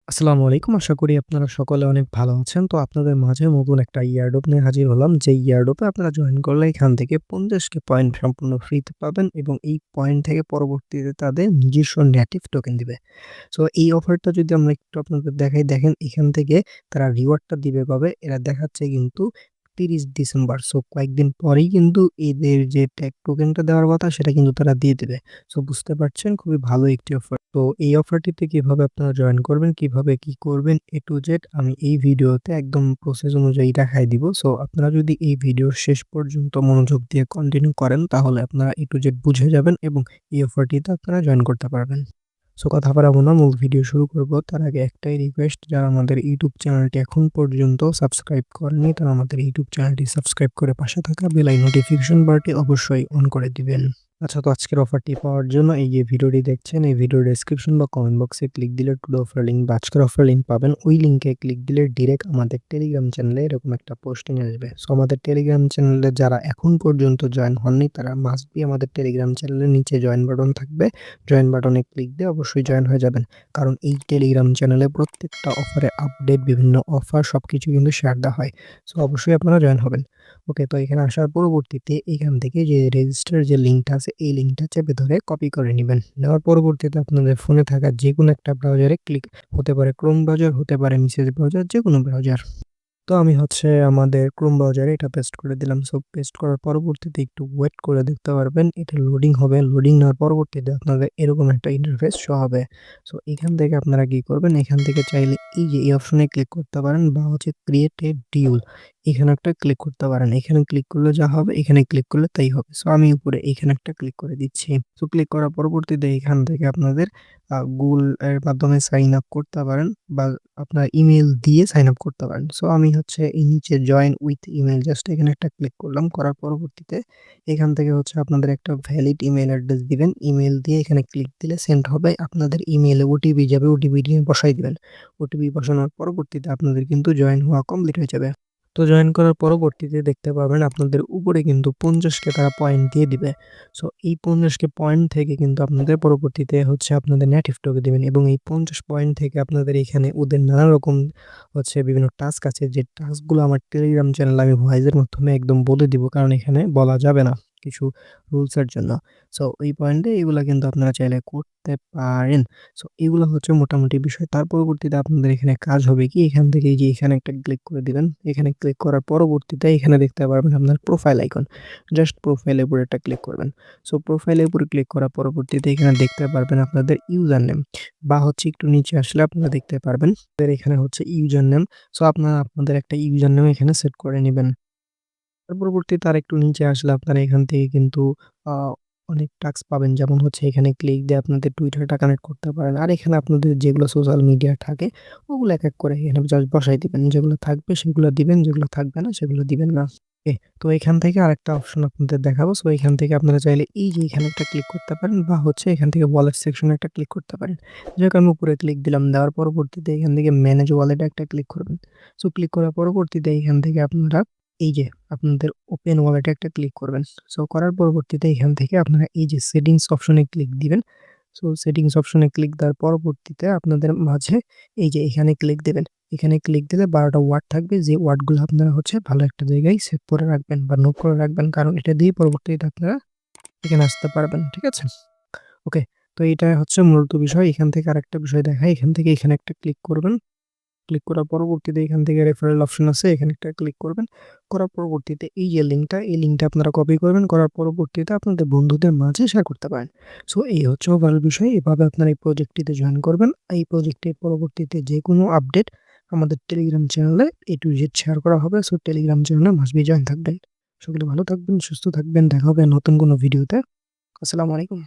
আসসালামু আলাইকুম। আশা করি আপনারা সকলে অনেক ভালো আছেন। তো আপনাদের মাঝে নতুন একটা ইয়ারড্রপ নিয়ে হাজির হলাম। যে ইয়ারড্রপে আপনারা জয়েন করলে এখান থেকে ৫০ কে পয়েন্ট সম্পূর্ণ ফ্রিতে পাবেন এবং এই পয়েন্ট থেকে পরবর্তীতে তাদের নিজস্ব নেটিভ টোকেন দিবে। সো এই অফারটা যদি আমরা একটু আপনাদের দেখাই, দেখেন এখান থেকে তারা রিওয়ার্ডটা দিবে কবে? এরা দেখাচ্ছে কিন্তু ৩০ ডিসেম্বর। সো কয়েকদিন পরেই কিন্তু এদের যে ট্যাগ টোকেনটা দেওয়ার কথা সেটা কিন্তু তারা দিয়ে দিবে। সো বুঝতে পারছেন, খুবই ভালো একটি অফার। তো এই অফারটিতে কিভাবে আপনারা জয়েন করবেন, কিভাবে কি করবেন A to Z আমি এই ভিডিওতে একদম প্রসেস অনুযায়ী দেখায় দিব। সো আপনারা যদি এই ভিডিওর শেষ পর্যন্ত মনোযোগ দিয়ে কন্টিনিউ করেন তাহলে আপনারা A to Z বুঝে যাবেন এবং এই অফারটিতে আপনারা জয়েন করতে পারবেন। সো কথা বাড়াবো না, মূল ভিডিও শুরু করব। তার আগে একটাই রিকোয়েস্ট, যারা আমাদের ইউটিউব চ্যানেলটি এখন পর্যন্ত সাবস্ক্রাইব করেনি তারা আমাদের ইউটিউব চ্যানেলটি সাবস্ক্রাইব করে পাশে থাকা বেল নোটিফিকেশন বারটি অবশ্যই অন করে দিবেন। আচ্ছা, তো আজকের অফারটি পাওয়ার জন্য এই যে ভিডিওটি দেখছেন, এই ভিডিওর ডেসক্রিপশন বা কমেন্ট বক্সে ক্লিক দিলে টুডে অফার লিঙ্ক বা আজকের অফার লিঙ্ক পাবেন। ওই লিঙ্কে ক্লিক দিলে ডিরেক্ট আমাদের টেলিগ্রাম চ্যানেলে এরকম একটা পোস্টিং আসবে। সো আমাদের টেলিগ্রাম চ্যানেলে যারা এখন পর্যন্ত জয়েন হননি তারা মাস্ট বি আমাদের টেলিগ্রাম চ্যানেলের নিচে জয়েন বাটন থাকবে। জয়েন বাটনে ক্লিক দিয়ে অবশ্যই জয়েন হয়ে যাবেন। কারণ এই টেলিগ্রাম চ্যানেলে প্রত্যেকটা অফারের আপডেট, বিভিন্ন অফার সবকিছু কিন্তু শেয়ার দেওয়া হয়। সো অবশ্যই আপনারা জয়েন হবেন। ওকে, তো এখানে আসার পরবর্তীতে এখান থেকে যে রেজিস্টার যে লিঙ্কটা আছে এই লিঙ্কটা চেপে ধরে কপি করে নিবেন। নেওয়ার পরবর্তীতে আপনাদের ফোনে থাকা যেকোনো একটা ব্রাউজারে ক্লিক, হতে পারে ক্রোম ব্রাউজার, হতে পারে মেসেজ ব্রাউজার, যেকোনো ব্রাউজার। তো আমি আমাদের ক্রোম ব্রাউজারে এটা পেস্ট করে দিলাম। সো পেস্ট করার পরবর্তীতে একটু ওয়েট করে দেখতে পারবেন এটা লোডিং হবে। লোডিং নেওয়ার পরবর্তীতে আপনাদের এরকম একটা ইন্টারফেস শো হবে। সো এখান থেকে আপনারা কি করবেন, এখান থেকে চাইলে এই যে এই অপশনে ক্লিক করতে পারেন বা ক্রিয়েট এ ডিউল, এখানে একটা ক্লিক করতে পারেন। এখানে ক্লিক করলে যা হবে এখানে ক্লিক করলে তাই হবে। সো আমি উপরে এখানে একটা ক্লিক করে দিচ্ছি। সো ক্লিক করার পরবর্তীতে এখান থেকে আপনাদের গুগল এর মাধ্যমে সাইন আপ করতে পারেন বা আপনার ইমেইল দিয়ে সাইন আপ করতে পারেন। সো আমি এই নিচে জয়েন উইথ ইমেইল জাস্ট এখানে একটা ক্লিক করলাম। করার পরবর্তীতে এখান থেকে আপনাদের একটা ভ্যালিড ইমেইল অ্যাড্রেস দিবেন। ইমেইল দিয়ে এখানে ক্লিক দিলে সেন্ড হবে। আপনাদের ইমেইলে ওটিপি যাবে, ওটিপি দিয়ে বসাই দিবেন। ওটিপি বসানোর পরবর্তীতে আপনাদের কিন্তু জয়েন হওয়া কমপ্লিট হয়ে যাবে। তো জয়েন করার পরবর্তীতে দেখতে পাবেন আপনাদের উপরে কিন্তু ৫০ কে তারা পয়েন্ট দিয়ে দিবে। সো এই ৫০ কে পয়েন্ট থেকে কিন্তু আপনাদের পরবর্তীতে আপনাদের নেটিভ টোকেন দিবেন এবং এই ৫০ পয়েন্ট থেকে আপনাদের এখানে ওদের নানা রকম বিভিন্ন টাস্ক আছে, যে টাস্কগুলো আমার টেলিগ্রাম চ্যানেলে আমি ভয়েসের মাধ্যমে একদম বলে দিব, কারণ এখানে বলা যাবে না কিছু রুলসের জন্য। সো এই পয়েন্টে এগুলা কিন্তু আপনারা চাইলে করতে পারেন। সো এগুলো মোটামুটি বিষয়। তার পরবর্তীতে আপনাদের এখানে কাজ হবে কি, এখান থেকে এই যে এখানে একটা ক্লিক করে দিবেন। এখানে ক্লিক করার পরবর্তীতে এখানে দেখতে পারবেন আপনার প্রোফাইল আইকন। জাস্ট প্রোফাইলের উপরে একটা ক্লিক করবেন। সো প্রোফাইলের উপরে ক্লিক করার পরবর্তীতে এখানে দেখতে পারবেন আপনাদের ইউজার নেম বা একটু নিচে আসলে আপনারা দেখতে পারবেন এখানে ইউজার নেম। সো আপনারা আপনাদের একটা ইউজার নেম এখানে সেট করে নিবেন। তার পরবর্তীতে আরেকটু নিচে আসলে আপনারা এখান থেকে কিন্তু আ অনেক টাস্ক পাবেন। যেমন এখানে ক্লিক দিয়ে আপনাদের টুইটারটা কানেক্ট করতে পারেন। আর এখানে আপনাদের যেগুলো সোশ্যাল মিডিয়া থাকে ওগুলো এক, এক করে এখানে জাস্ট বসাই দিবেন। যেগুলো থাকবে সেগুলো দিবেন, যেগুলো থাকবে না সেগুলো দিবেন না। ওকে। তো এখান থেকে আরেকটা অপশন আপনাদের দেখাবো। সো এখান থেকে আপনারা চাইলে এই যে এখানে একটা ক্লিক করতে পারেন বা এখান থেকে ওয়ালেট সেকশনে একটা ক্লিক করতে পারেন। যাক আমি উপরে ক্লিক দিলাম। দেওয়ার পরবর্তীতে এখান থেকে ম্যানেজ ওয়ালেটে একটা ক্লিক করবেন। সো ক্লিক করার পরবর্তীতে এখান থেকে আপনারা এই যে আপনাদের ওপেন ওয়ালেটে একটা ক্লিক করবেন। সো করার পরবর্তীতে এখান থেকে আপনারা এই যে সেটিংস অপশনে ক্লিক দিবেন। সো সেটিংস অপশনে ক্লিক দেওয়ার পরবর্তীতে আপনাদের মাঝে এই যে এখানে ক্লিক দিবেন। এখানে ক্লিক দিলে ১২ টা ওয়ার্ড থাকবে, যে ওয়ার্ডগুলো আপনারা ভালো একটা জায়গায় সেভ করে রাখবেন বা নোট করে রাখবেন। কারণ এটা দিয়ে পরবর্তীতে আপনারা এখানে আসতে পারবেন। ঠিক আছে? ওকে। তো এটা মূলত বিষয়। এখান থেকে আরেকটা বিষয় দেখাই। এখান থেকে এখানে একটা ক্লিক করবেন। ক্লিক করার পরবর্তীতে এখান থেকে রেফারেল অপশন আছে, এখানে একটা ক্লিক করবেন। করার পরবর্তীতে এই যে লিঙ্কটা, এই লিঙ্কটা আপনারা কপি করবেন। করার পরবর্তীতে আপনাদের বন্ধুদের মাঝে শেয়ার করতে পারেন। সো এই ওভারঅল বিষয়। এভাবে আপনারা এই প্রজেক্টটিতে জয়েন করবেন। এই প্রজেক্টের পরবর্তীতে যেকোনো আপডেট আমাদের টেলিগ্রাম চ্যানেলে A to Z শেয়ার করা হবে। সো টেলিগ্রাম চ্যানেলে মাস্ট বি জয়েন থাকবেন। সকলে ভালো থাকবেন, সুস্থ থাকবেন। দেখা হবে নতুন কোনো ভিডিওতে। আসসালামু আলাইকুম।